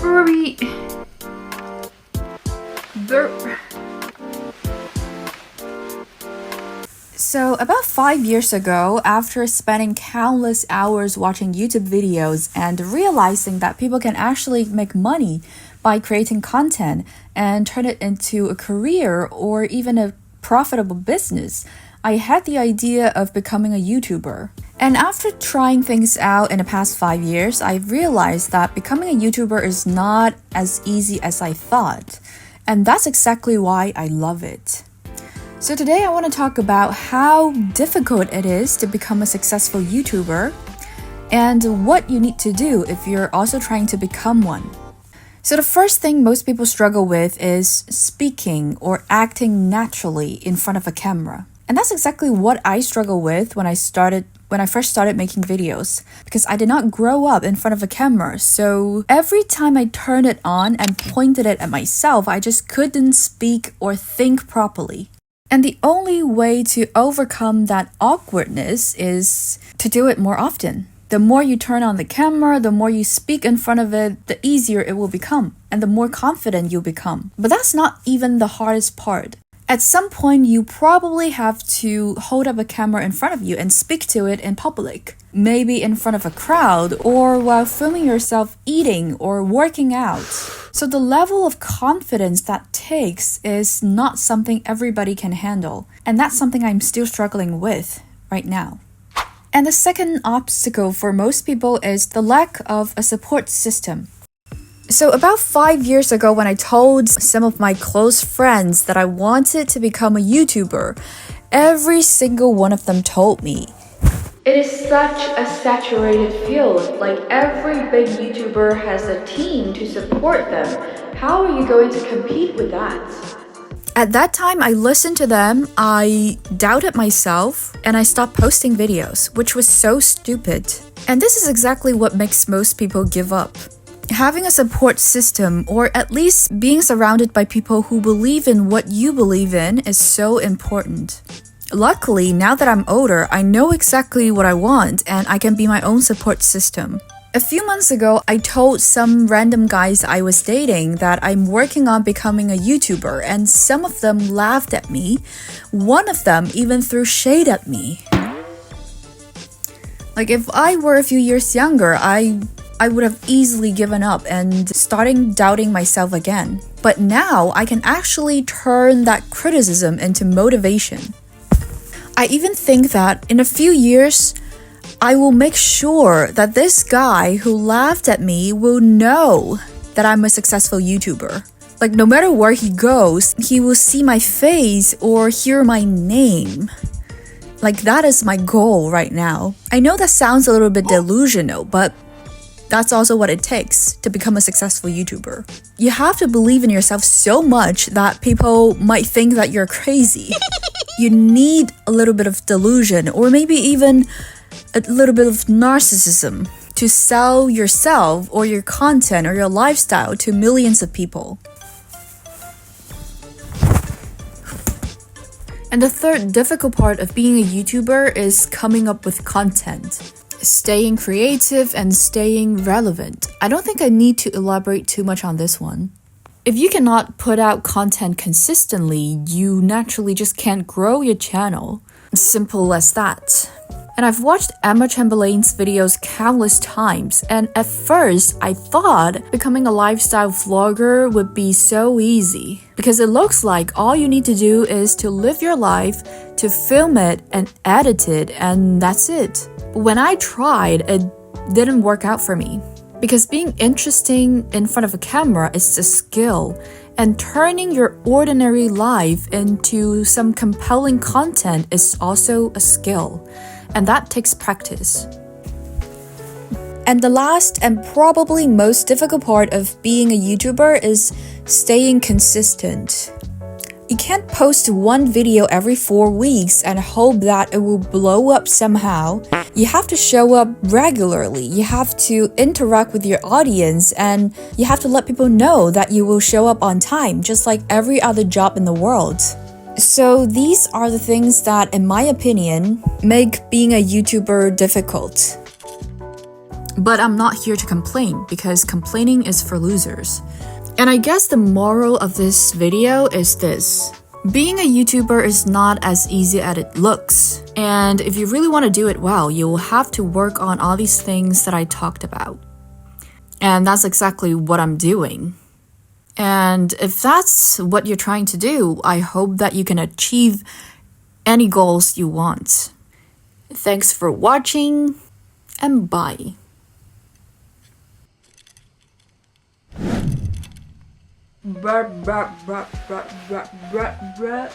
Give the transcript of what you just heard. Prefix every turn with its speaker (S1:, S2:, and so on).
S1: very...
S2: So, about 5 years ago, after spending countless hours watching YouTube videos and realizing that people can actually make money by creating content and turn it into a career or even a profitable business, I had the idea of becoming a YouTuber. And after trying things out in the past 5 years, I realized that becoming a YouTuber is not as easy as I thought. And that's exactly why I love it. So today I want to talk about how difficult it is to become a successful YouTuber and what you need to do if you're also trying to become one. So the first thing most people struggle with is speaking or acting naturally in front of a camera. And that's exactly what I struggled with when I first started making videos, because I did not grow up in front of a camera. So every time I turned it on and pointed it at myself, I just couldn't speak or think properly. And the only way to overcome that awkwardness is to do it more often. The more you turn on the camera, the more you speak in front of it, the easier it will become, and the more confident you'll become. But that's not even the hardest part. At some point, you probably have to hold up a camera in front of you and speak to it in public. Maybe in front of a crowd, or while filming yourself eating or working out. So the level of confidence that takes is not something everybody can handle. And that's something I'm still struggling with right now. And the second obstacle for most people is the lack of a support system. So about 5 years ago, when I told some of my close friends that I wanted to become a YouTuber, every single one of them told me,
S1: It is such a saturated field. Like every big YouTuber has a team to support them. How are you going to compete with that?
S2: At that time, I listened to them, I doubted myself, and I stopped posting videos, which was so stupid. And this is exactly what makes most people give up. Having a support system, or at least being surrounded by people who believe in what you believe in, is so important. Luckily, now that I'm older, I know exactly what I want and I can be my own support system. A few months ago, I told some random guys I was dating that I'm working on becoming a YouTuber, and some of them laughed at me. One of them even threw shade at me. Like, if I were a few years younger, I would have easily given up and starting doubting myself again. But now I can actually turn that criticism into motivation. I even think that in a few years, I will make sure that this guy who laughed at me will know that I'm a successful YouTuber. Like, no matter where he goes, he will see my face or hear my name. Like, that is my goal right now. I know that sounds a little bit delusional, but that's also what it takes to become a successful YouTuber. You have to believe in yourself so much that people might think that you're crazy. You need a little bit of delusion, or maybe even a little bit of narcissism to sell yourself or your content or your lifestyle to millions of people. And the third difficult part of being a YouTuber is coming up with content. Staying creative and staying relevant. I don't think I need to elaborate too much on this one. If you cannot put out content consistently, you naturally just can't grow your channel. Simple as that. And I've watched Emma Chamberlain's videos countless times, and at first I thought becoming a lifestyle vlogger would be so easy. Because it looks like all you need to do is to live your life, to film it and edit it, and that's it. But when I tried, it didn't work out for me. Because being interesting in front of a camera is a skill, and turning your ordinary life into some compelling content is also a skill, and that takes practice. And the last and probably most difficult part of being a YouTuber is staying consistent. You can't post one video every 4 weeks and hope that it will blow up somehow. You have to show up regularly, you have to interact with your audience, and you have to let people know that you will show up on time, just like every other job in the world. So these are the things that, in my opinion, make being a YouTuber difficult. But I'm not here to complain because complaining is for losers. And I guess the moral of this video is this. Being a YouTuber is not as easy as it looks. And if you really want to do it well, you will have to work on all these things that I talked about. And that's exactly what I'm doing. And if that's what you're trying to do, I hope that you can achieve any goals you want. Thanks for watching, and bye.
S1: Bruh, bruh, bruh, bruh, bruh, bruh, bruh.